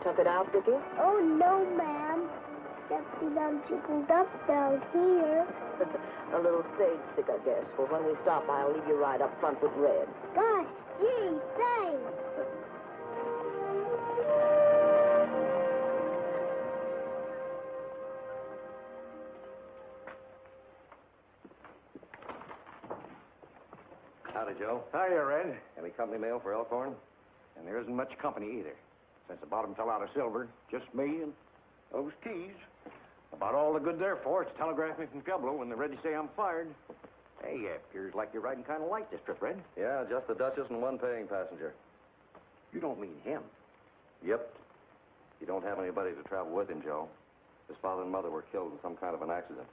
took it out, Dickie? Oh, no, ma'am. Except I'm jiggled up down here. A little stage stick, I guess. Well, when we stop, I'll leave you right up front with Red. Gosh, gee, thanks. Howdy, Joe. Hiya, Red. Any company mail for Elkhorn? And there isn't much company either. Since the bottom fell out of silver, just me and those keys. About all the good they're for is telegraph me from Pueblo when they're ready to say I'm fired. Hey, appears like you're riding kind of light this trip, Red. Yeah, just the Duchess and one paying passenger. You don't mean him. Yep. You don't have anybody to travel with him, Joe. His father and mother were killed in some kind of an accident.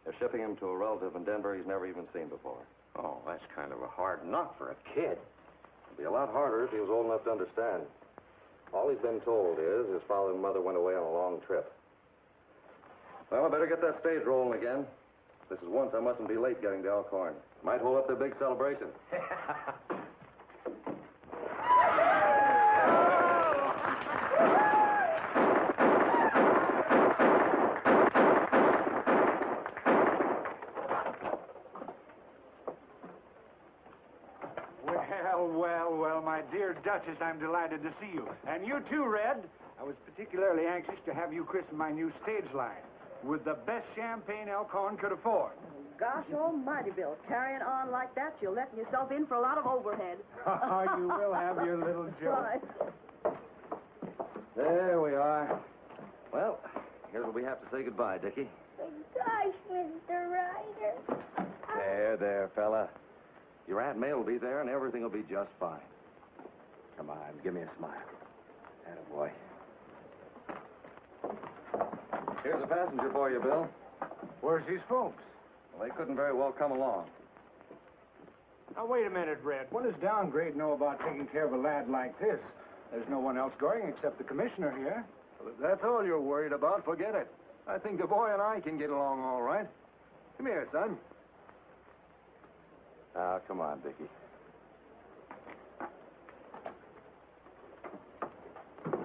They're shipping him to a relative in Denver he's never even seen before. Oh, that's kind of a hard knock for a kid. It'd be a lot harder if he was old enough to understand. All he's been told is his father and mother went away on a long trip. Well, I better get that stage rolling again. This is once I mustn't be late getting to Elkhorn. Might hold up their big celebration. Well, my dear Duchess, I'm delighted to see you. And you too, Red. I was particularly anxious to have you christen my new stage line with the best champagne Elkhorn could afford. Gosh almighty, Bill. Carrying on like that, you're letting yourself in for a lot of overhead. Oh, you will have your little joke. Right. There we are. Well, here's where we have to say goodbye, Dickie. Gosh, Mr. Ryder. There, fella. Your Aunt May will be there, and everything will be just fine. Come on, give me a smile. Attaboy. Here's a passenger for you, Bill. Where's these folks? Well, they couldn't very well come along. Now, wait a minute, Red. What does Downgrade know about taking care of a lad like this? There's no one else going except the commissioner here. Well, if that's all you're worried about, forget it. I think the boy and I can get along all right. Come here, son. Ah, come on, Dickie.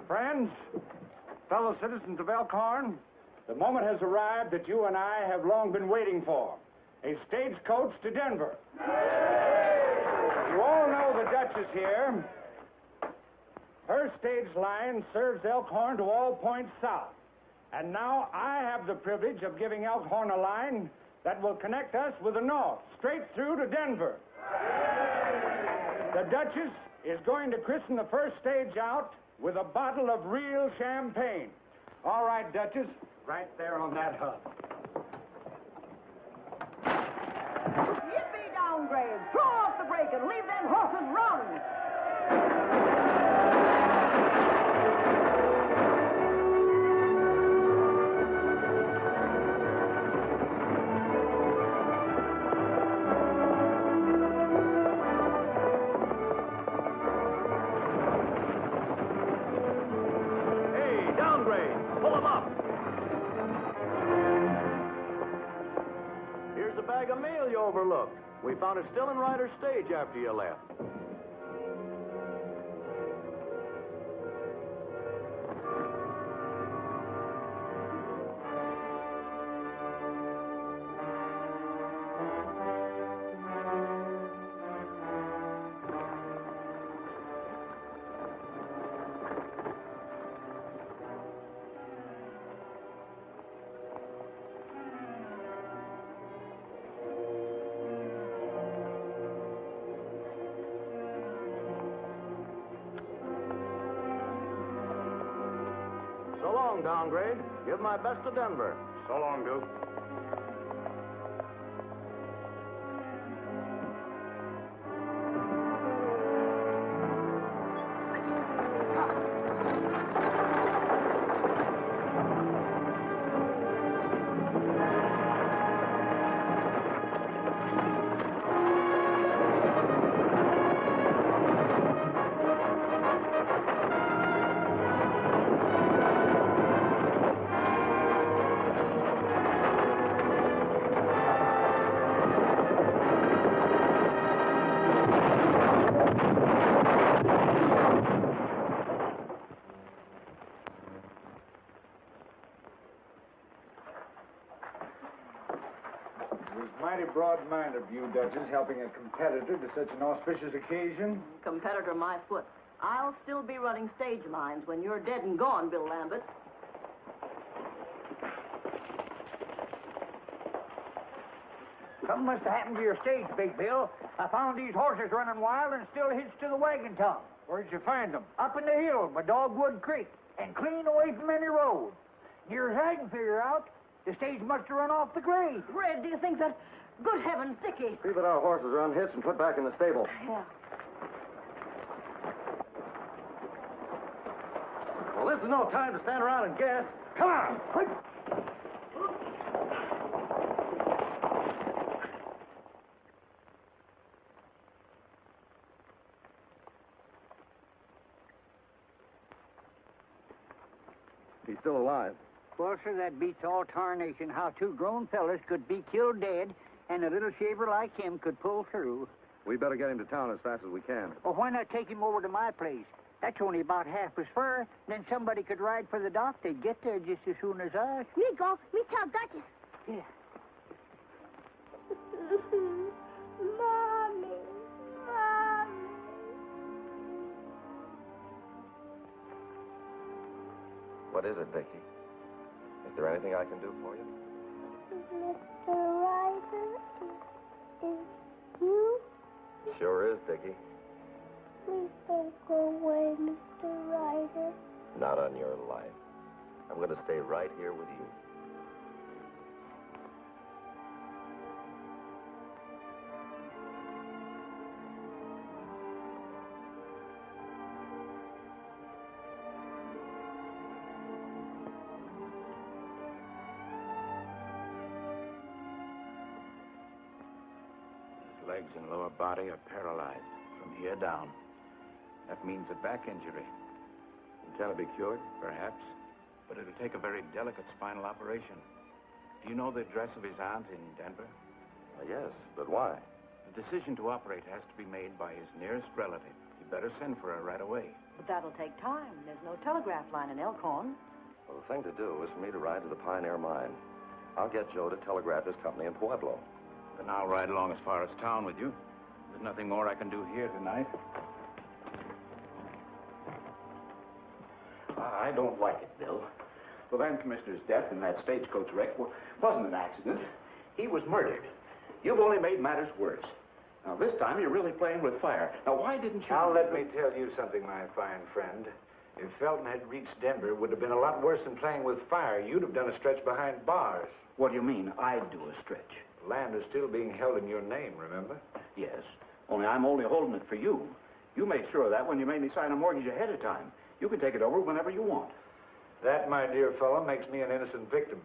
Friends, fellow citizens of Elkhorn, the moment has arrived that you and I have long been waiting for. A stagecoach to Denver. You all know the Duchess here. Her stage line serves Elkhorn to all points south. And now I have the privilege of giving Elkhorn a line that will connect us with the north, straight through to Denver. The Duchess is going to christen the first stage out with a bottle of real champagne. All right, Duchess, right there on that hub. Yippee, Downgrade. Throw off the brake and leave them horses run. Bag of mail you overlooked. We found it still in Ryder's stage after you left. So long, Downgrade. Give my best to Denver. So long, Duke. Mighty broad-minded of you, Duchess, helping a competitor to such an auspicious occasion. Competitor my foot. I'll still be running stage lines when you're dead and gone, Bill Lambert. Something must have happened to your stage, Big Bill. I found these horses running wild and still hitched to the wagon tongue. Where'd you find them? Up in the hill by Dogwood Creek and clean away from any road. Near as I can figure out, the stage must have run off the grade. Red, do you think that... Good heavens, Dickie. See that our horses are unhitched and put back in the stable. Yeah. Well, this is no time to stand around and guess. Come on! Quick! He's still alive. Well, sir, that beats all tarnation how two grown fellas could be killed dead and a little shaver like him could pull through. We better get him to town as fast as we can. Well, why not take him over to my place? That's only about half as far. Then somebody could ride for the dock. They'd get there just as soon as us. Me go. Me tell Duchess. Yeah. Mommy. Mommy. What is it, Dickie? Is there anything I can do for you? Mr. Ryder, is you? Sure is, Dickie. Please don't go away, Mr. Ryder. Not on your life. I'm going to stay right here with you. His legs and lower body are paralyzed from here down. That means a back injury. Can it be cured? Perhaps. But it'll take a very delicate spinal operation. Do you know the address of his aunt in Denver? Yes, but why? The decision to operate has to be made by his nearest relative. You better send for her right away. But that'll take time. There's no telegraph line in Elkhorn. Well, the thing to do is for me to ride to the Pioneer Mine. I'll get Joe to telegraph his company in Pueblo. Then I'll ride along as far as town with you. There's nothing more I can do here tonight. I don't like it, Bill. The land commissioner's death in that stagecoach wreck wasn't an accident. He was murdered. You've only made matters worse. Now, this time you're really playing with fire. Now, why didn't you... Now, let me tell you something, my fine friend. If Felton had reached Denver, it would have been a lot worse than playing with fire. You'd have done a stretch behind bars. What do you mean, I'd do a stretch? The land is still being held in your name, remember? Yes, only I'm only holding it for you. You made sure of that when you made me sign a mortgage ahead of time. You can take it over whenever you want. That, my dear fellow, makes me an innocent victim.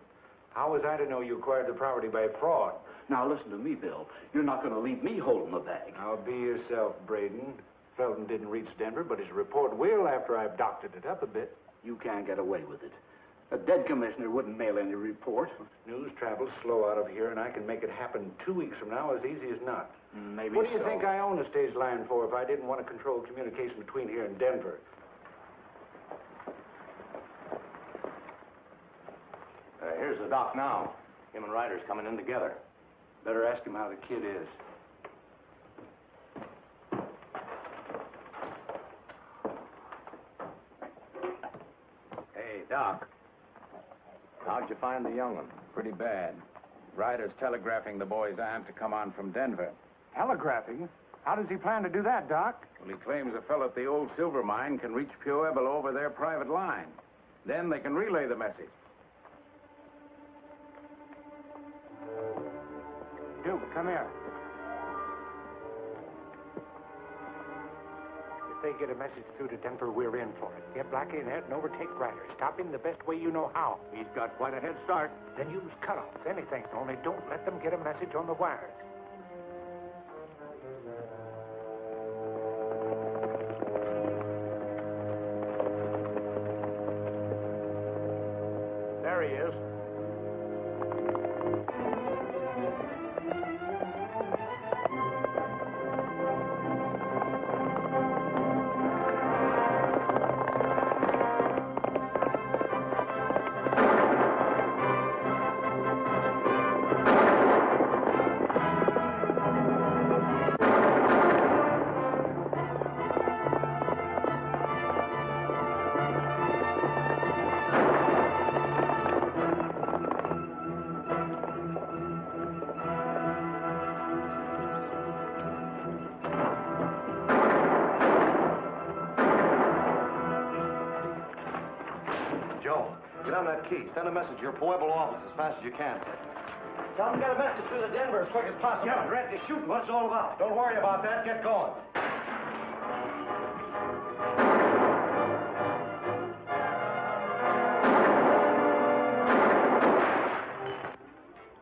How was I to know you acquired the property by fraud? Now, listen to me, Bill. You're not going to leave me holding the bag. Now, be yourself, Braden. Felton didn't reach Denver, but his report will after I've doctored it up a bit. You can't get away with it. A dead commissioner wouldn't mail any report. News travels slow out of here, and I can make it happen 2 weeks from now as easy as not. Maybe What do you so. think I own a stage line for if I didn't want to control communication between here and Denver? Here's the doc now. Him and Ryder's coming in together. Better ask him how the kid is. Hey, Doc. How'd you find the young one? Pretty bad. Ryder's telegraphing the boy's aunt to come on from Denver. Telegraphing? How does he plan to do that, Doc? Well, he claims a fellow at the old silver mine can reach Pueblo over their private line. Then they can relay the message. Duke, come here. If they get a message through to Denver, we're in for it. Get Blackie ahead and overtake Ryder. Stop him the best way you know how. He's got quite a head start. Then use cutoffs, anything. Only don't let them get a message on the wires. There he is. key. Send a message to your Pueblo office as fast as you can. Tell them to get a message through to Denver as quick as possible. Yeah, ready to shoot. What's it all about? Don't worry about that. Get going.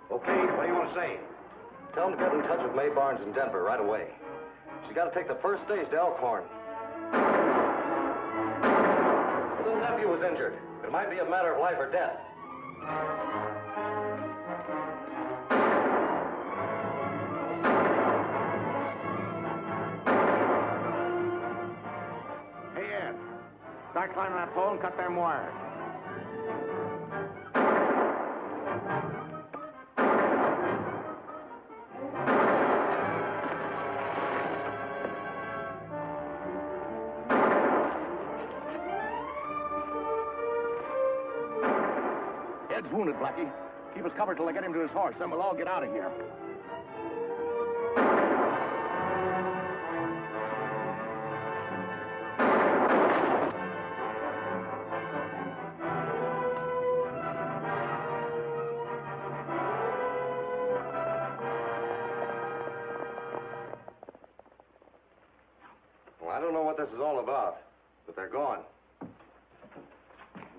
Okay, what do you want to say? Tell them to get in touch with May Barnes in Denver right away. She's got to take the first stage to Elkhorn. Her little nephew was injured. It might be a matter of life or death. Hey, Ed. Start climbing that pole and cut them wires. Ed's wounded, Blackie. Keep us covered till I get him to his horse, then we'll all get out of here. Well, I don't know what this is all about, but they're gone.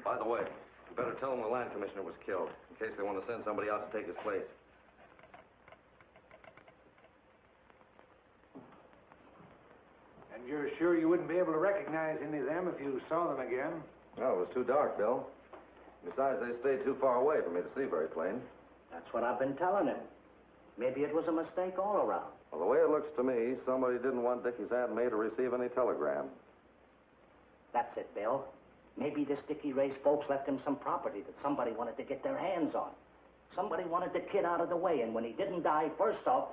By the way, you better tell them the land commissioner was killed, in case they want to send somebody else to take his place. And you're sure you wouldn't be able to recognize any of them if you saw them again? No, it was too dark, Bill. Besides, they stayed too far away for me to see very plain. That's what I've been telling him. Maybe it was a mistake all around. Well, the way it looks to me, somebody didn't want Dickie's Aunt May to receive any telegram. That's it, Bill. Maybe this Dickie Ray's folks left him some property that somebody wanted to get their hands on. Somebody wanted the kid out of the way, and when he didn't die, first off...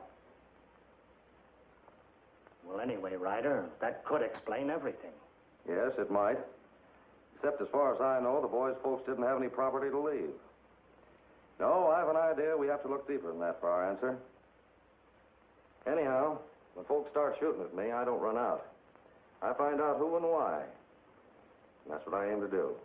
Well, anyway, Ryder, that could explain everything. Yes, it might. Except as far as I know, the boys' folks didn't have any property to leave. No, I have an idea we have to look deeper than that for our answer. Anyhow, when folks start shooting at me, I don't run out. I find out who and why. And that's what I aim to do.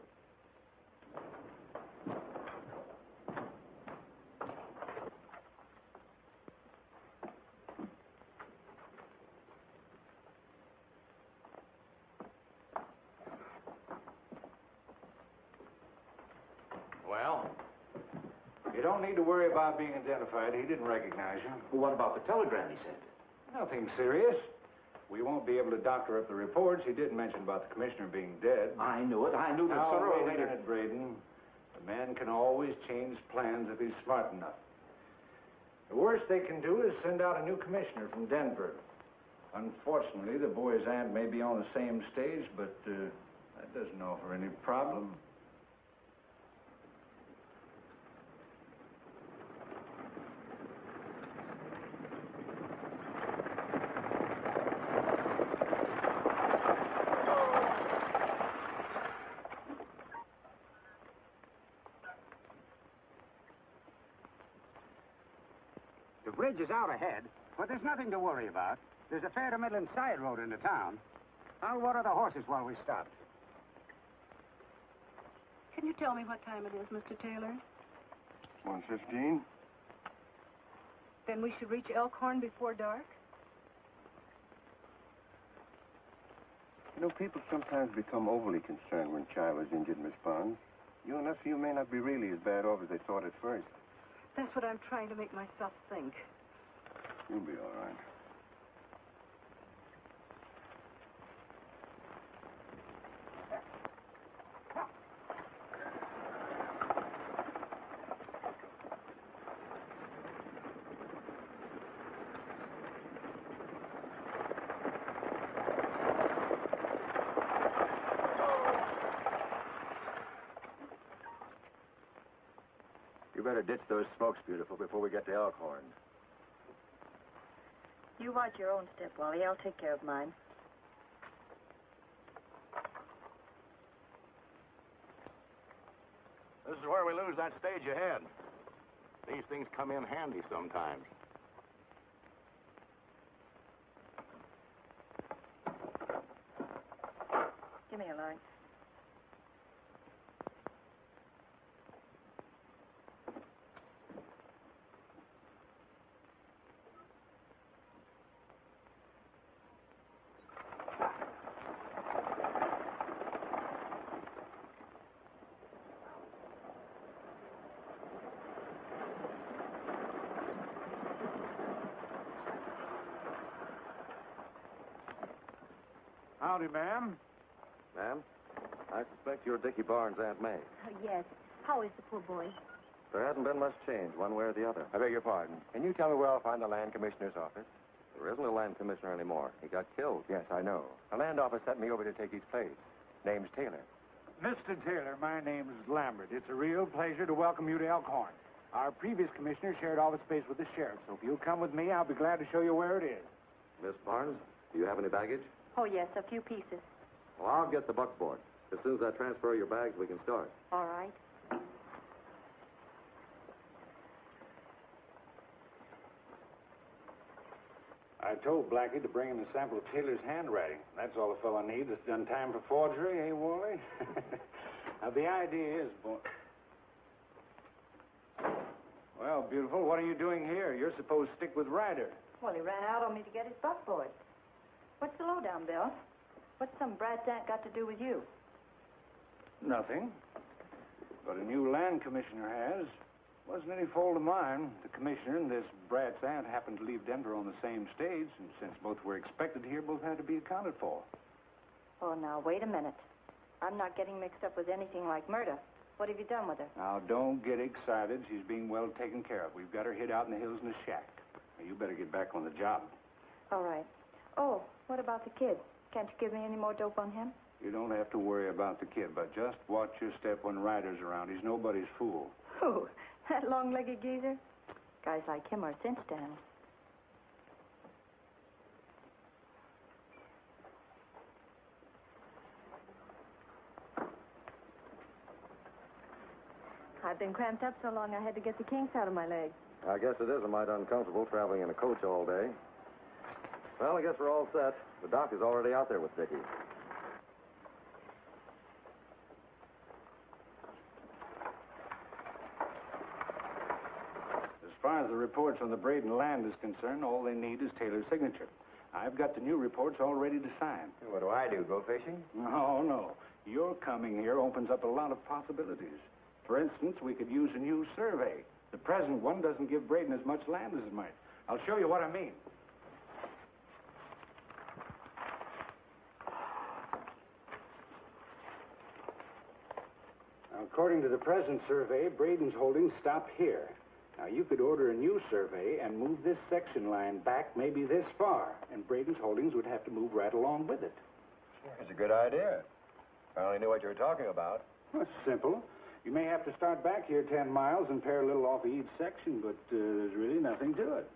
Well? You don't need to worry about being identified. He didn't recognize you. Well, what about the telegram he sent? Nothing serious. We won't be able to doctor up the reports. He did mention about the commissioner being dead. I knew it. I knew that Now, sooner or wait a later... minute, Braden. A man can always change plans if he's smart enough. The worst they can do is send out a new commissioner from Denver. Unfortunately, the boy's aunt may be on the same stage, but that doesn't offer any problem. The bridge is out ahead, but there's nothing to worry about. There's a fair to Midland side road into town. I'll water the horses while we stop. Can you tell me what time it is, Mr. Taylor? 1:15. Then we should reach Elkhorn before dark? You know, people sometimes become overly concerned when child is injured, Miss Barnes. You and nephew may not be really as bad off as they thought at first. That's what I'm trying to make myself think. You'll be all right. You better ditch those smokes, beautiful, before we get to Elkhorn. You watch your own step, Wally. I'll take care of mine. This is where we lose that stage ahead. These things come in handy sometimes. Give me a light. Howdy, ma'am. Ma'am, I suspect you're Dickie Barnes' Aunt May. Yes. How is the poor boy? There hasn't been much change, one way or the other. I beg your pardon. Can you tell me where I'll find the land commissioner's office? There isn't a land commissioner anymore. He got killed. Yes, I know. The land office sent me over to take his place. Name's Taylor. Mr. Taylor, my name is Lambert. It's a real pleasure to welcome you to Elkhorn. Our previous commissioner shared office space with the sheriff, so if you'll come with me, I'll be glad to show you where it is. Miss Barnes, do you have any baggage? Oh, yes, a few pieces. Well, I'll get the buckboard. As soon as I transfer your bags, we can start. All right. I told Blackie to bring him a sample of Taylor's handwriting. That's all a fellow needs. It's done time for forgery, eh, Wally? Now, the idea is, boy... Well, beautiful, what are you doing here? You're supposed to stick with Ryder. Well, he ran out on me to get his buckboard. What's the lowdown, Bill? What's some brat's aunt got to do with you? Nothing. But a new land commissioner has. Wasn't any fault of mine. The commissioner and this brat's aunt happened to leave Denver on the same stage, and since both were expected here, both had to be accounted for. Oh, now, wait a minute. I'm not getting mixed up with anything like murder. What have you done with her? Now, don't get excited. She's being well taken care of. We've got her hid out in the hills in a shack. Now, you better get back on the job. All right. Oh, what about the kid? Can't you give me any more dope on him? You don't have to worry about the kid, but just watch your step when Ryder's around. He's nobody's fool. Who? That long-legged geezer? Guys like him are cinch to handle. I've been cramped up so long I had to get the kinks out of my legs. I guess it is a mite uncomfortable traveling in a coach all day. Well, I guess we're all set. The doc is already out there with Dickie. As far as the reports on the Braden land is concerned, all they need is Taylor's signature. I've got the new reports all ready to sign. What do I do, go fishing? No. Your coming here opens up a lot of possibilities. For instance, we could use a new survey. The present one doesn't give Braden as much land as it might. I'll show you what I mean. Now, according to the present survey, Braden's holdings stop here. Now, you could order a new survey and move this section line back maybe this far, and Braden's holdings would have to move right along with it. It's a good idea. If I only knew what you were talking about. Well, it's simple. You may have to start back here 10 miles and pare a little off of each section, but there's really nothing to it.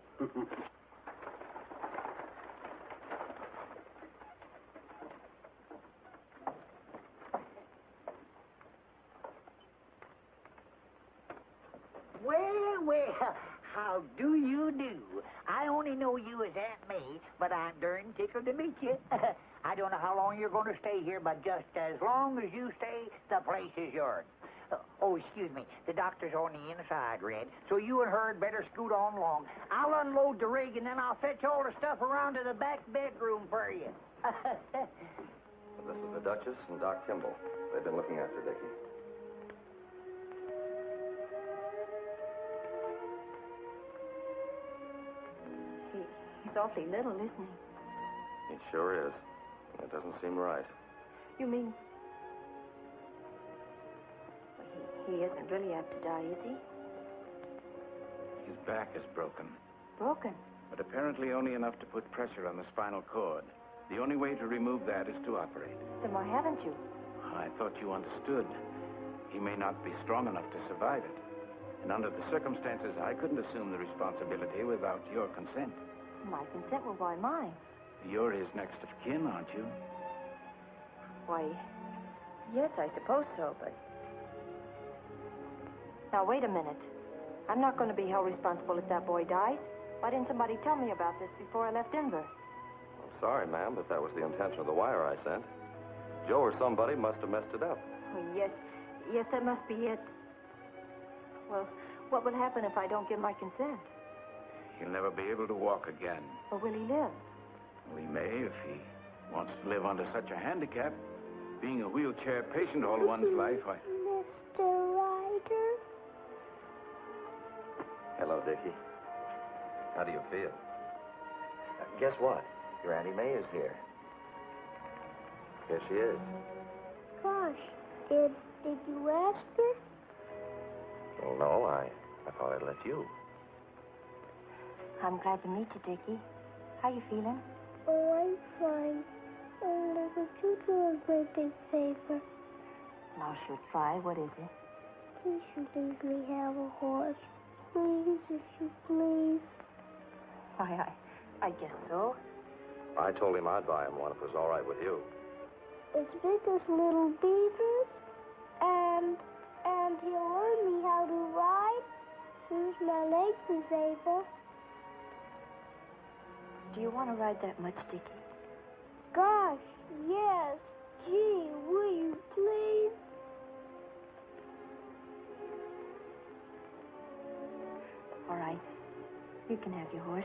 Well, how do you do? I only know you as Aunt May, but I'm darn tickled to meet you. I don't know how long you're going to stay here, but just as long as you stay, the place is yours. Oh, excuse me. The doctor's on the inside, Red, so you and her had better scoot on along. I'll unload the rig, and then I'll fetch all the stuff around to the back bedroom for you. This is the Duchess and Doc Kimball. They've been looking after Dickie. He's awfully little, isn't he? It sure is. It doesn't seem right. You mean... He isn't really apt to die, is he? His back is broken, Broken? but apparently only enough to put pressure on the spinal cord. The only way to remove that is to operate. Then why haven't you? I thought you understood. He may not be strong enough to survive it. And under the circumstances, I couldn't assume the responsibility without your consent. My consent? Well, why mine? You're his next of kin, aren't you? Why, yes, I suppose so, but... Now, wait a minute. I'm not going to be held responsible if that boy dies. Why didn't somebody tell me about this before I left Denver? I'm sorry, ma'am, but that was the intention of the wire I sent. Joe or somebody must have messed it up. Oh, yes, that must be it. Well, what will happen if I don't give my consent? He'll never be able to walk again. Or will he live? Well, he may if he wants to live under such a handicap. Being a wheelchair patient all one's life, I... Mr. Ryder? Hello, Dickie. How do you feel? Guess what? Your Auntie May is here. Here she is. Gosh, did you ask her? Well, no, I thought I'd let you. I'm glad to meet you, Dickie. How you feeling? Oh, I'm fine. Oh, would you do a great big favor? I'll sure try. What is it? Please you leave me have a horse. Please, if you please. Why, I guess so. I told him I'd buy him one if it was all right with you. As big as little beavers, and he'll learn me how to ride. Soon as my legs is able. Do you want to ride that much, Dickie? Gosh, yes. Gee, will you please? All right. You can have your horse.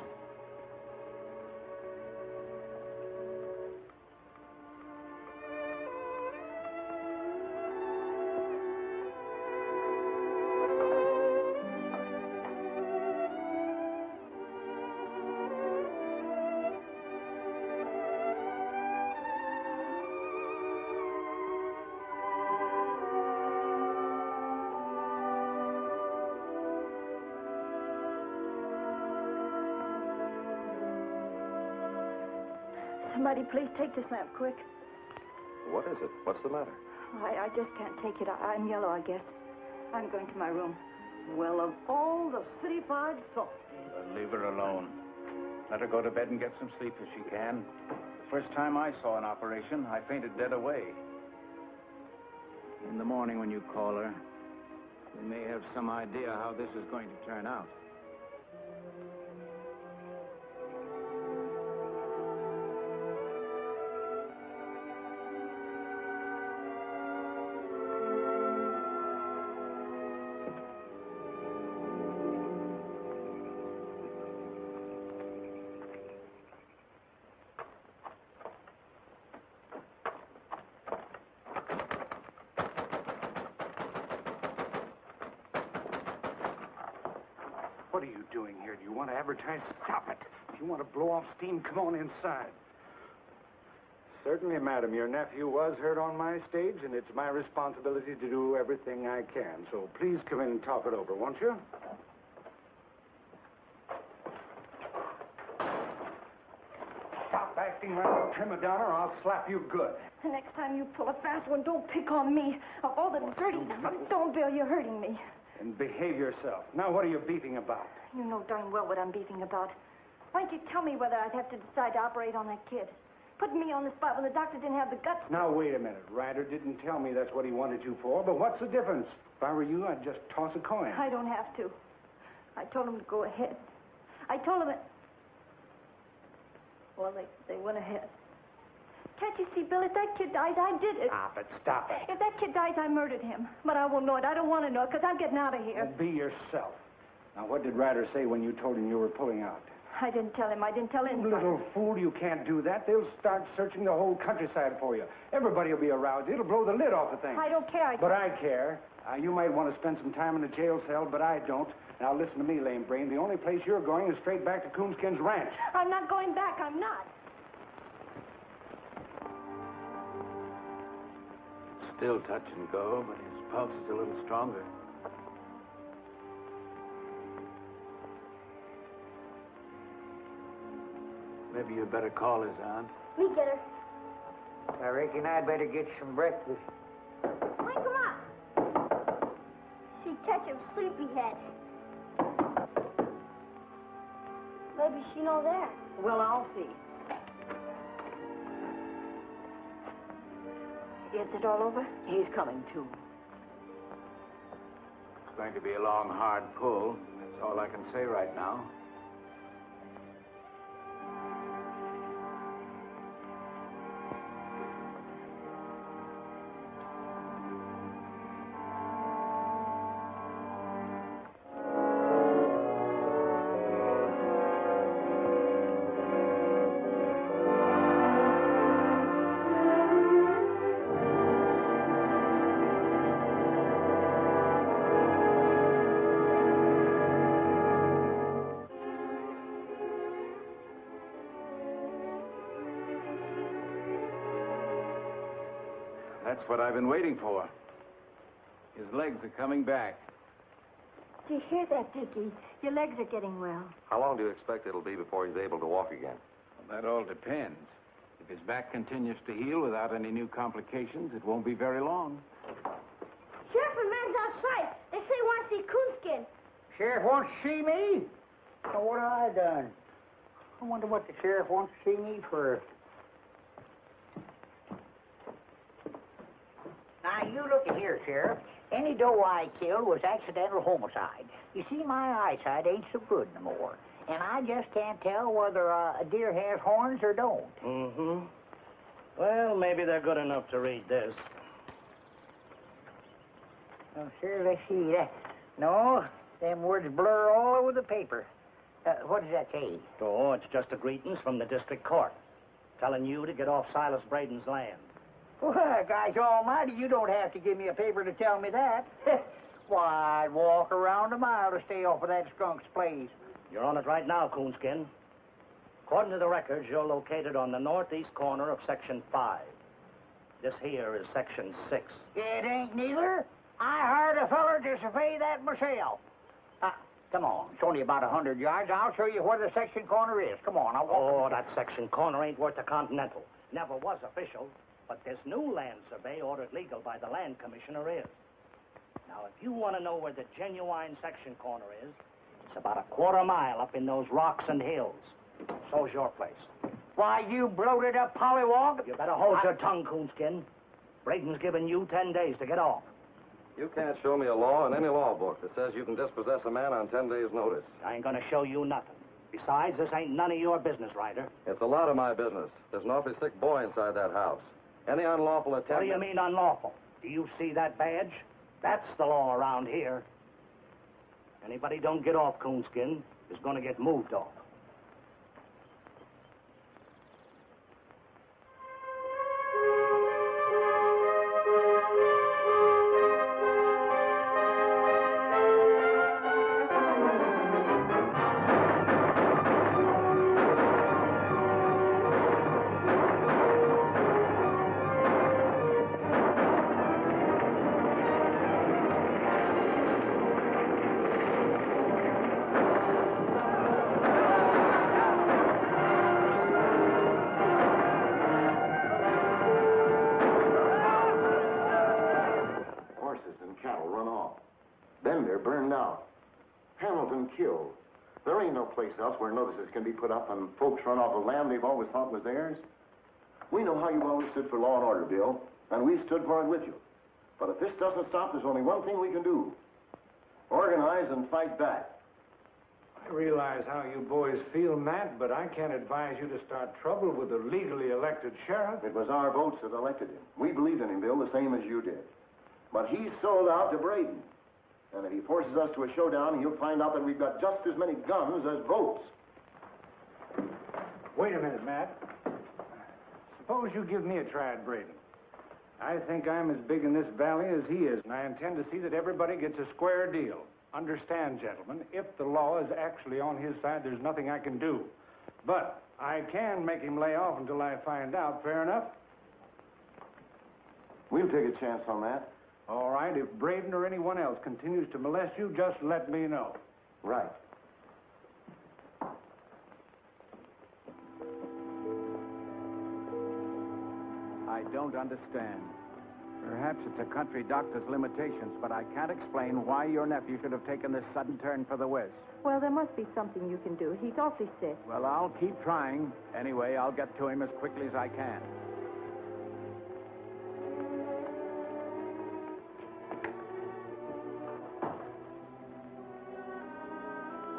Somebody please take this lamp quick. What is it? What's the matter? I just can't take it. I'm yellow, I guess. I'm going to my room. Well, of all the city-fied softies. Leave her alone. Let her go to bed and get some sleep if she can. The first time I saw an operation, I fainted dead away. In the morning when you call her, we may have some idea how this is going to turn out. What are you doing here? Do you want to advertise? Stop it. If you want to blow off steam, come on inside. Certainly, madam. Your nephew was heard on my stage, and it's my responsibility to do everything I can. So please come in and talk it over, won't you? Stop acting like a prima donna, or I'll slap you good. The next time you pull a fast one, don't pick on me. Of all the dirty... Don't, Bill, you're hurting me. And behave yourself. Now, what are you beefing about? You know darn well what I'm beefing about. Why don't you tell me whether I'd have to decide to operate on that kid? Put me on the spot when the doctor didn't have the guts. Now, wait a minute. Ryder didn't tell me that's what he wanted you for, but what's the difference? If I were you, I'd just toss a coin. I don't have to. I told him to go ahead. I told him that... Well, they went ahead. Can't you see, Bill, if that kid dies, I did it. Stop it. If that kid dies, I murdered him. But I won't know it. I don't want to know it, because I'm getting out of here. Well, be yourself. Now, what did Ryder say when you told him you were pulling out? I didn't tell him. I didn't tell anybody. Little fool, you can't do that. They'll start searching the whole countryside for you. Everybody will be aroused. It'll blow the lid off the thing. I don't care. But I care. You might want to spend some time in a jail cell, but I don't. Now, listen to me, lame brain. The only place you're going is straight back to Coonskin's ranch. I'm not going back. I'm not. Still touch and go, but his pulse is a little stronger. Maybe you better call his aunt. Me get her. I reckon I'd better get some breakfast. Wake him up. She catch him sleepyhead. Maybe she know there. Well, I'll see. Is it all over? He's coming, too. It's going to be a long, hard pull. That's all I can say right now. That's what I've been waiting for. His legs are coming back. Do you hear that, Dickie? Your legs are getting well. How long do you expect it'll be before he's able to walk again? Well, that all depends. If his back continues to heal without any new complications, it won't be very long. Sheriff, a man's outside. They say he wants to see Coonskin. Sheriff wants to see me? Now, what have I done? I wonder what the sheriff wants to see me for. Now, you look at here, Sheriff. Any doe I killed was accidental homicide. You see, my eyesight ain't so good no more. And I just can't tell whether a deer has horns or don't. Mm-hmm. Well, maybe they're good enough to read this. Oh, sure, let's see. No, them words blur all over the paper. What does that say? Oh, it's just a greetings from the district court, telling you to get off Silas Braden's land. Well, gosh almighty, you don't have to give me a paper to tell me that. Why, I'd walk around a mile to stay off of that skunk's place. You're on it right now, Coonskin. According to the records, you're located on the northeast corner of Section 5. This here is Section 6. It ain't neither. I hired a feller to survey that myself. Come on. It's only about 100 yards. I'll show you where the section corner is. Come on, I'll walk. Oh, that section corner ain't worth a continental. Never was official. But this new land survey ordered legal by the land commissioner is. Now, if you want to know where the genuine section corner is, it's about a quarter mile up in those rocks and hills. So's your place. Why, you bloated up pollywog. You better hold your tongue, Coonskin. Braden's given you 10 days to get off. You can't show me a law in any law book that says you can dispossess a man on 10 days' notice. I ain't gonna show you nothing. Besides, this ain't none of your business, Ryder. It's a lot of my business. There's an awfully sick boy inside that house. Any unlawful attempt... What do you mean unlawful? Do you see that badge? That's the law around here. Anybody don't get off, Coonskin, is gonna get moved off. Killed. There ain't no place else where notices can be put up and folks run off the land they've always thought was theirs. We know how you always stood for law and order, Bill, and we stood for it with you. But if this doesn't stop, there's only one thing we can do. Organize and fight back. I realize how you boys feel, Matt, but I can't advise you to start trouble with a legally elected sheriff. It was our votes that elected him. We believed in him, Bill, the same as you did. But he's sold out to Braden. And if he forces us to a showdown, he'll find out that we've got just as many guns as votes. Wait a minute, Matt. Suppose you give me a try at Braden. I think I'm as big in this valley as he is, and I intend to see that everybody gets a square deal. Understand, gentlemen, if the law is actually on his side, there's nothing I can do. But I can make him lay off until I find out. Fair enough? We'll take a chance on that. All right, if Braden or anyone else continues to molest you, just let me know. Right. I don't understand. Perhaps it's a country doctor's limitations, but I can't explain why your nephew should have taken this sudden turn for the west. Well, there must be something you can do. He's awfully sick. Well, I'll keep trying. Anyway, I'll get to him as quickly as I can.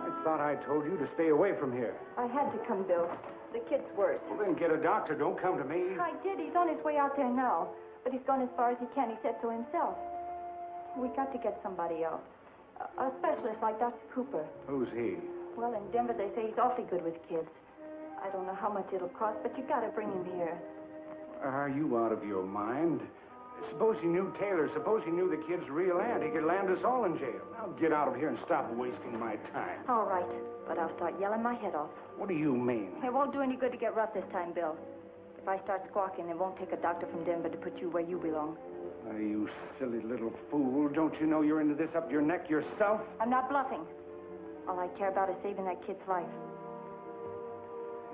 I thought I told you to stay away from here. I had to come, Bill. The kid's worse. Well, then get a doctor. Don't come to me. I did. He's on his way out there now. But he's gone as far as he can, except to himself. We got to get somebody else. A specialist like Dr. Cooper. Who's he? Well, in Denver, they say he's awfully good with kids. I don't know how much it'll cost, but you got to bring him here. Are you out of your mind? Suppose he knew Taylor. Suppose he knew the kid's real aunt. He could land us all in jail. Now get out of here and stop wasting my time. All right, but I'll start yelling my head off. What do you mean? It won't do any good to get rough this time, Bill. If I start squawking, it won't take a doctor from Denver to put you where you belong. Oh, you silly little fool. Don't you know you're into this up your neck yourself? I'm not bluffing. All I care about is saving that kid's life.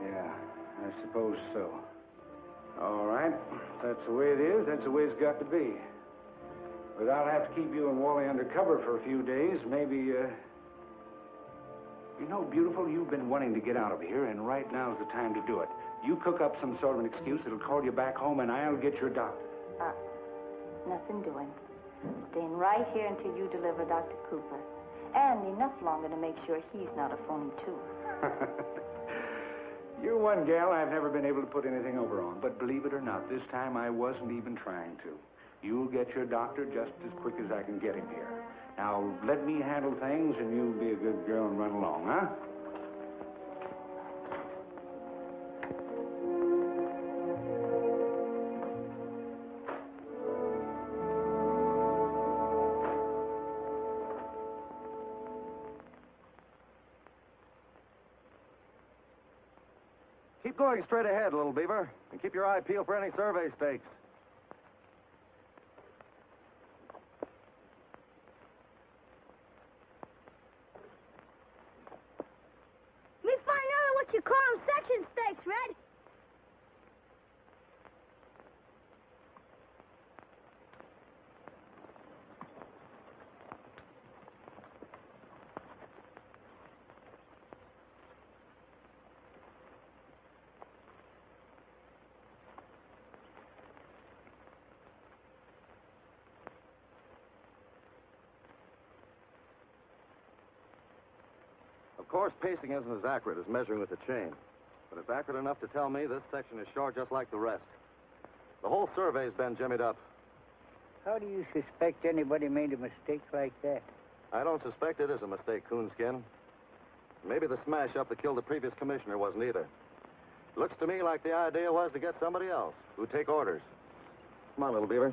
Yeah, I suppose so. All right. If that's the way it is, that's the way it's got to be. But I'll have to keep you and Wally undercover for a few days. Maybe, You know, beautiful, you've been wanting to get out of here, and right now's the time to do it. You cook up some sort of an excuse that'll call you back home, and I'll get your doctor. Nothing doing. Staying right here until you deliver Dr. Cooper. And enough longer to make sure he's not a phony, too. You're one gal I've never been able to put anything over on. But believe it or not, this time I wasn't even trying to. You'll get your doctor just as quick as I can get him here. Now, let me handle things, and you be a good girl and run along, huh? Keep going straight ahead, little beaver, and keep your eye peeled for any survey stakes. Me find out what you call them section stakes, Red. Of course, pacing isn't as accurate as measuring with the chain, but it's accurate enough to tell me this section is short just like the rest. The whole survey's been jimmied up. How do you suspect anybody made a mistake like that? I don't suspect it is a mistake, Coonskin. Maybe the smash-up that killed the previous commissioner wasn't either. Looks to me like the idea was to get somebody else who'd take orders. Come on, little beaver.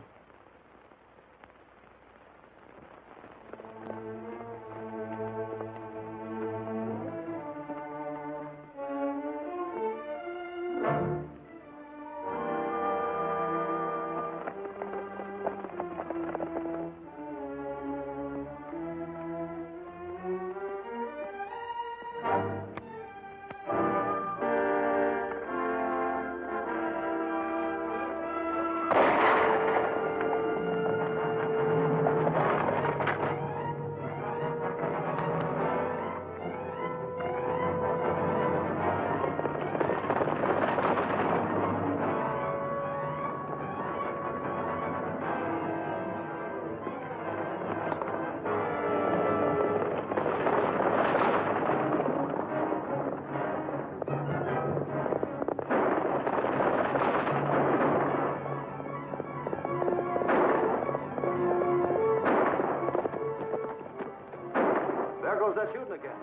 There goes that shooting again.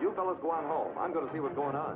You fellas go on home. I'm going to see what's going on.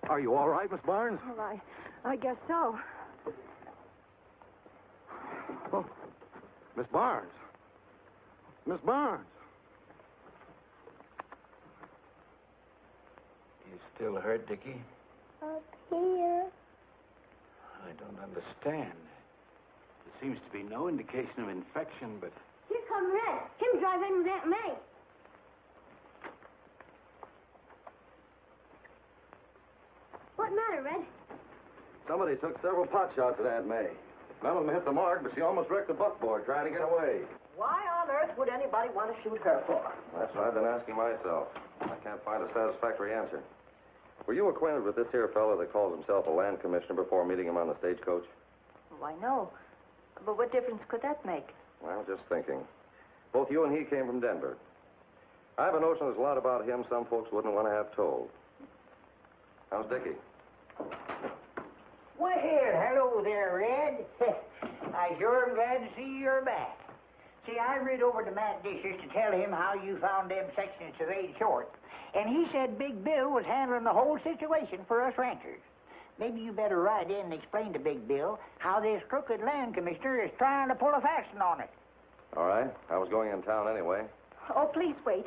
Are you all right, Miss Barnes? Well, I guess so. Oh, Miss Barnes. Miss Barnes. You still hurt, Dickie? Up here. don't understand. There seems to be no indication of infection, but... Here come Red. Him driving with Aunt May. What matter, Red? Somebody took several pot shots at Aunt May. None of them hit the mark, but she almost wrecked the buckboard trying to get away. Why on earth would anybody want to shoot her for? That's what I've been asking myself. I can't find a satisfactory answer. Were you acquainted with this here fellow that calls himself a land commissioner before meeting him on the stagecoach? Why, no. But what difference could that make? Well, just thinking. Both you and he came from Denver. I have a notion there's a lot about him some folks wouldn't want to have told. How's Dickie? Well, hello there, Red. I sure am glad to see you're back. See, I rid over to Matt Dishes to tell him how you found them sections surveyed short, and he said Big Bill was handling the whole situation for us ranchers. Maybe you better ride in and explain to Big Bill how this crooked land commissioner is trying to pull a fast one on it. All right. I was going in town anyway. Oh, please wait.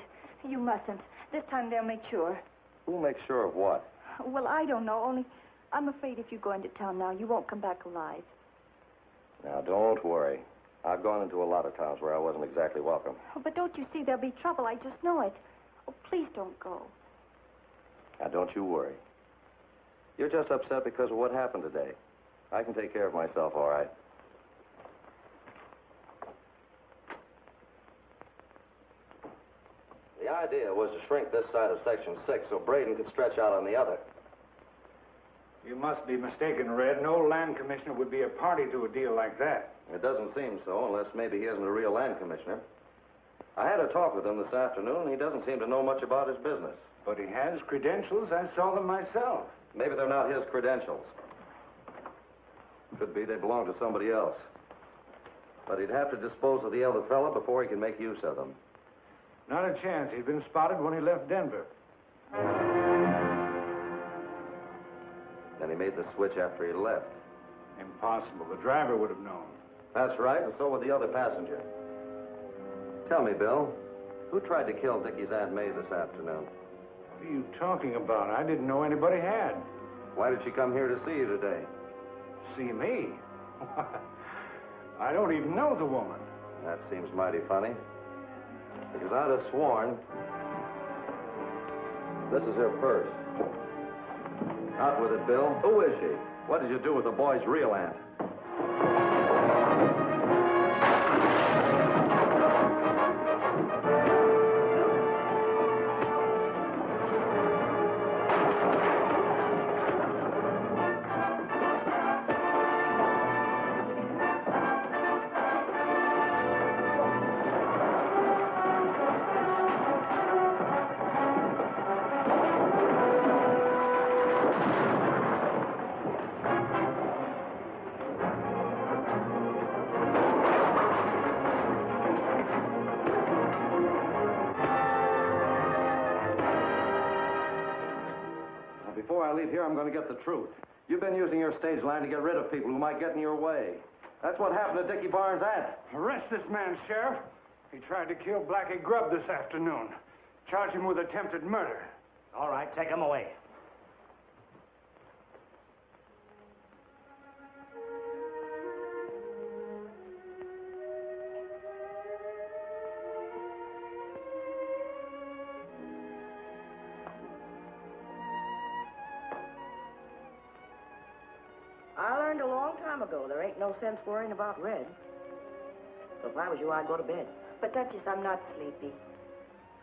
You mustn't. This time they'll make sure. Who'll make sure of what? Well, I don't know, only I'm afraid if you go into town now, you won't come back alive. Now, don't worry. I've gone into a lot of towns where I wasn't exactly welcome. Oh, but don't you see there'll be trouble? I just know it. Oh, please don't go. Now, don't you worry. You're just upset because of what happened today. I can take care of myself, all right. The idea was to shrink this side of Section 6 so Braden could stretch out on the other. You must be mistaken, Red. No land commissioner would be a party to a deal like that. It doesn't seem so, unless maybe he isn't a real land commissioner. I had a talk with him this afternoon, and he doesn't seem to know much about his business. But he has credentials. I saw them myself. Maybe they're not his credentials. Could be they belong to somebody else. But he'd have to dispose of the other fella before he can make use of them. Not a chance. He'd been spotted when he left Denver. Then he made the switch after he left. Impossible. The driver would have known. That's right, and so would the other passenger. Tell me, Bill, who tried to kill Dickie's Aunt May this afternoon? What are you talking about? I didn't know anybody had. Why did she come here to see you today? See me? I don't even know the woman. That seems mighty funny. Because I'd have sworn this is her purse. Out with it, Bill. Who is she? What did you do with the boy's real aunt? Before I leave here, I'm going to get the truth. You've been using your stage line to get rid of people who might get in your way. That's what happened to Dickie Barnes' aunt. Arrest this man, Sheriff. He tried to kill Blackie Grubb this afternoon. Charge him with attempted murder. All right, take him away. I learned a long time ago there ain't no sense worrying about Red. So if I was you, I'd go to bed. But, Duchess, I'm not sleepy.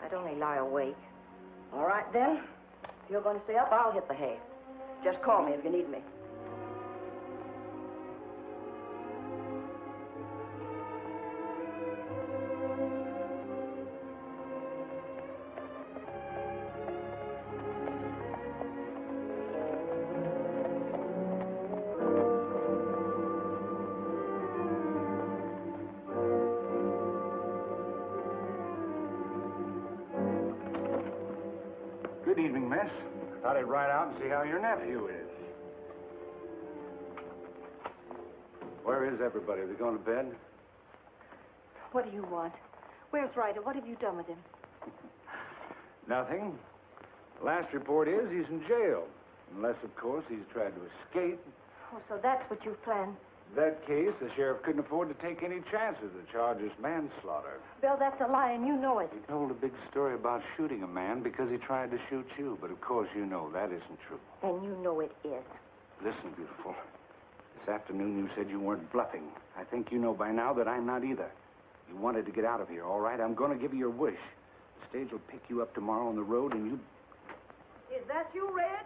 I'd only lie awake. All right, then. If you're going to stay up, I'll hit the hay. Just call me if you need me. Good evening, miss. Thought I'd ride out and see how your nephew is. Where is everybody? Are they going to bed? What do you want? Where's Ryder? What have you done with him? Nothing. Last report is he's in jail. Unless, of course, he's tried to escape. Oh, so that's what you've planned. In that case, the sheriff couldn't afford to take any chances. The charge is manslaughter. Bill, that's a lie, and you know it. He told a big story about shooting a man because he tried to shoot you, but of course you know that isn't true. And you know it is. Listen, beautiful. This afternoon you said you weren't bluffing. I think you know by now that I'm not either. You wanted to get out of here, all right? I'm going to give you your wish. The stage will pick you up tomorrow on the road, and you... Is that you, Red?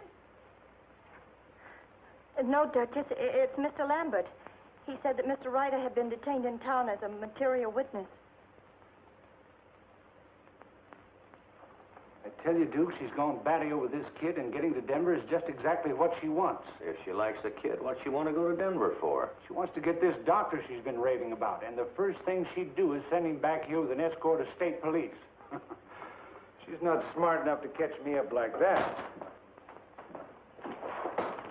No, Duchess, it's Mr. Lambert. He said that Mr. Ryder had been detained in town as a material witness. I tell you, Duke, she's gone batty over this kid, and getting to Denver is just exactly what she wants. If she likes the kid, what's she want to go to Denver for? She wants to get this doctor she's been raving about, and the first thing she'd do is send him back here with an escort of state police. She's not smart enough to catch me up like that.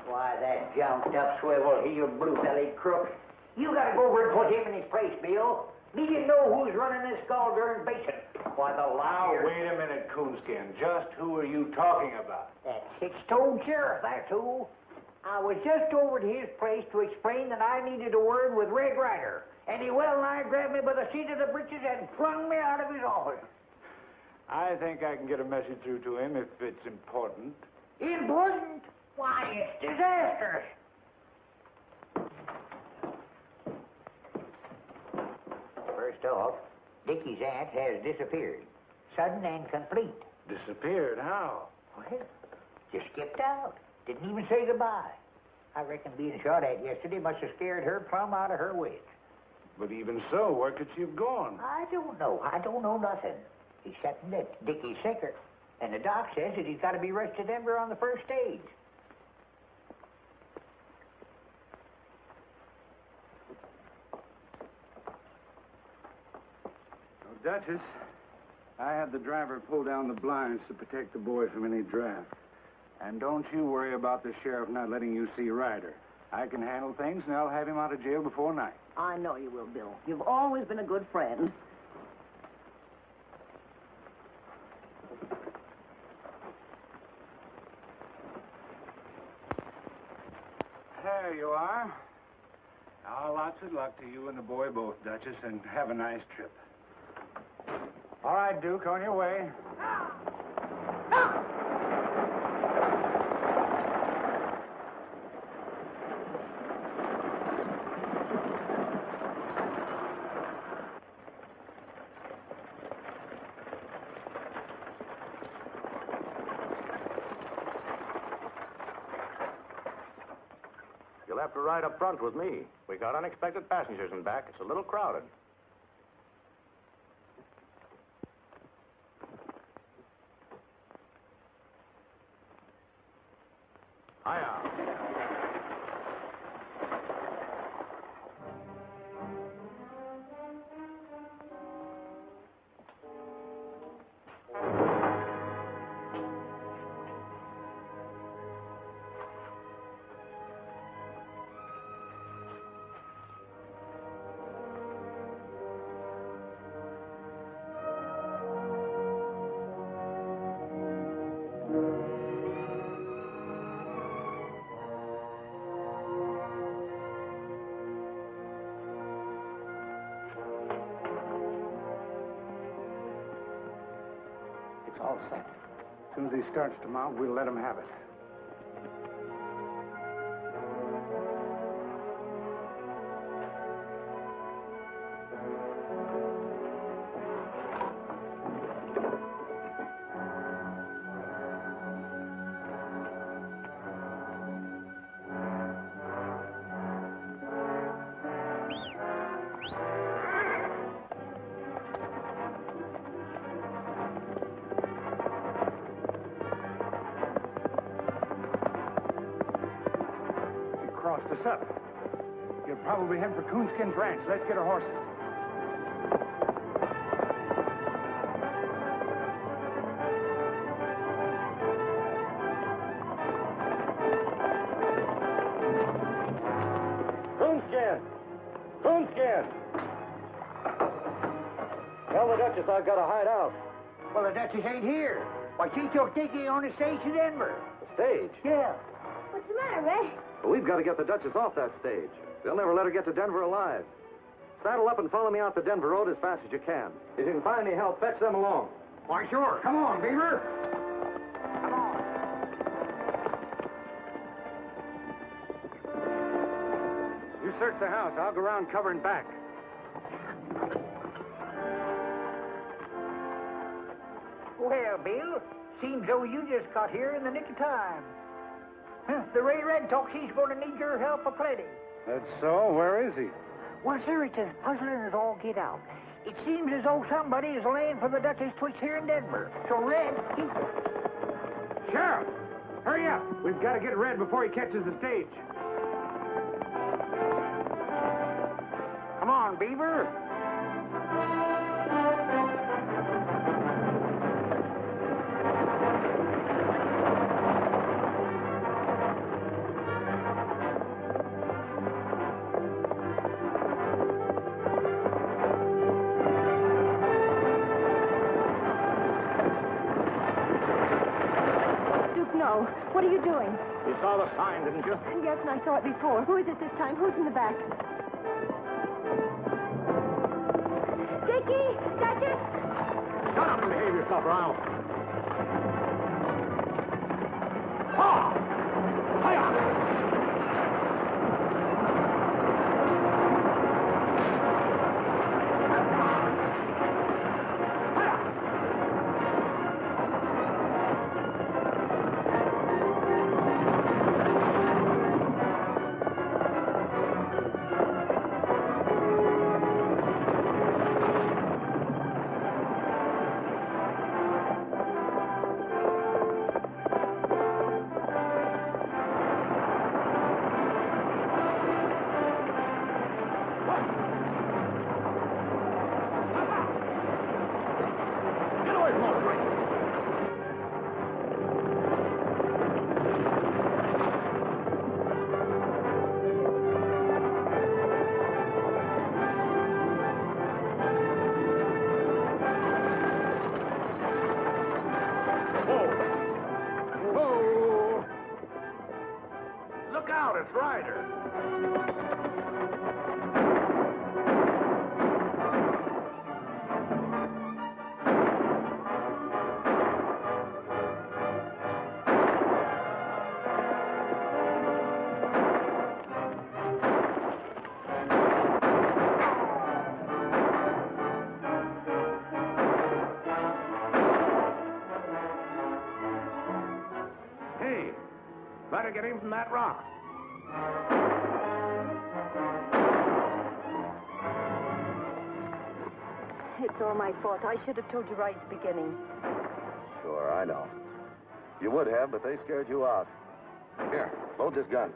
Why, that jumped-up, swivel-heeled, blue-bellied crook. You gotta go over and put him in his place, Bill. Do you know who's running this gall-darn basin? Why, the Now, liar... wait a minute, Coonskin. Just who are you talking about? That six-toed sheriff, that's who. I was just over to his place to explain that I needed a word with Red Ryder, and he well-nigh grabbed me by the seat of the breeches and flung me out of his office. I think I can get a message through to him if it's important. Important? Why, it's disastrous. First off, Dickie's aunt has disappeared. Sudden and complete. Disappeared? How? Well, just skipped out. Didn't even say goodbye. I reckon being shot at yesterday must have scared her plumb out of her wits. But even so, where could she have gone? I don't know. I don't know nothing. Except that Dickie's sicker. And the doc says that he's got to be rushed to Denver on the first stage. Duchess, I had the driver pull down the blinds to protect the boy from any draft. And don't you worry about the sheriff not letting you see Ryder. I can handle things, and I'll have him out of jail before night. I know you will, Bill. You've always been a good friend. There you are. Now, lots of luck to you and the boy both, Duchess, and have a nice trip. All right, Duke, on your way. You'll have to ride up front with me. We got unexpected passengers in back. It's a little crowded. Hiya. It's all set. As soon as he starts to mount, we'll let him have it. Crossed us up. He'll probably head for Coonskin's ranch. Let's get our horses. Coonskin! Coonskin! Tell the Duchess I've got to hide out. Well, the Duchess ain't here. Why, she took Dickie on the stage to Denver. The stage? Yeah. But What's the matter, Red? But we've got to get the Duchess off that stage. They'll never let her get to Denver alive. Saddle up and follow me out the Denver road as fast as you can. If you can find any help, fetch them along. Why, sure. Come on, Beaver. Come on. You search the house. I'll go around covering back. Well, Bill, seems though you just got here in the nick of time. Huh, the Ray Red talks he's going to need your help aplenty. That's so? Where is he? Well, sir, it's as puzzling as all get out. It seems as though somebody is laying for the Duchess Twitch here in Denver. So, Red, he... Sheriff! Hurry up! We've got to get Red before he catches the stage. Come on, Beaver. No. What are you doing? You saw the sign, didn't you? Yes, and I saw it before. Who is it this time? Who's in the back? Dickie! Duchess! Shut up and behave yourself, Ralph. Ha! Hiya! It's Ryder. Hey, better get him from that rock. It's all my fault. I should have told you right at the beginning. Sure, I know. You would have, but they scared you out. Here, load this gun.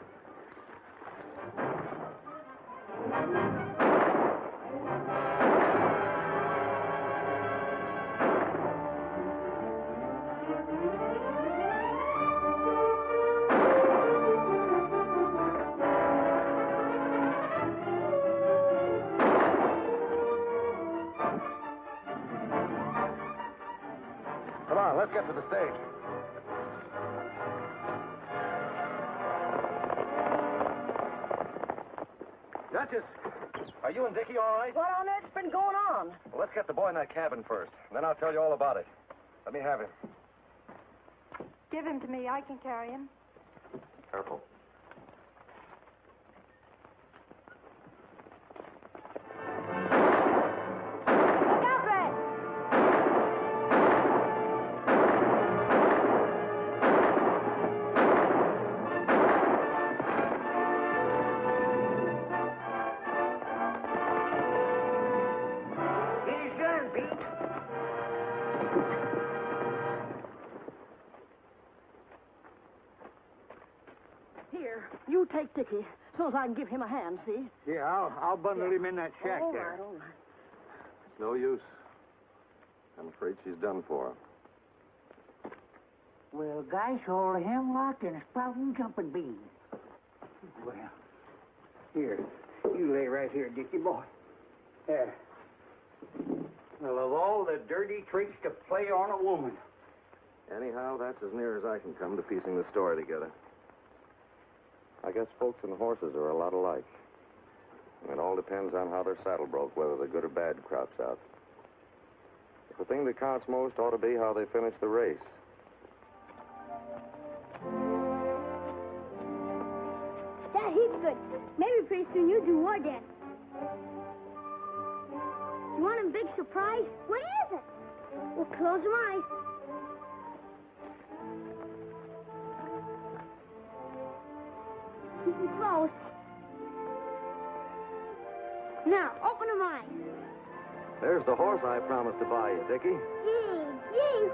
Come on, let's get to the stage. Duchess, are you and Dickie all right? What on earth's been going on? Well, let's get the boy in that cabin first, and then I'll tell you all about it. Let me have him. Give him to me. I can carry him. Careful. Look out, Red! He's done, Pete. Here, you take Dickie, so as I can give him a hand, see? Yeah, I'll bundle him in that shack All there. right, all right. It's no use. I'm afraid she's done for. Well, gosh, all the hemlock and sprouting jumping beans. Well, here, you lay right here, Dickie boy. There. Well, of all the dirty tricks to play on a woman. Anyhow, that's as near as I can come to piecing the story together. I guess folks and horses are a lot alike. It all depends on how their saddle broke, whether the good or bad crops out. But the thing that counts most ought to be how they finish the race. That he's good. Maybe pretty soon you do war dance. You want a big surprise? What is it? Well, close your eyes. Keep them closed. Now, open them eyes. There's the horse I promised to buy you, Dickie. Gee,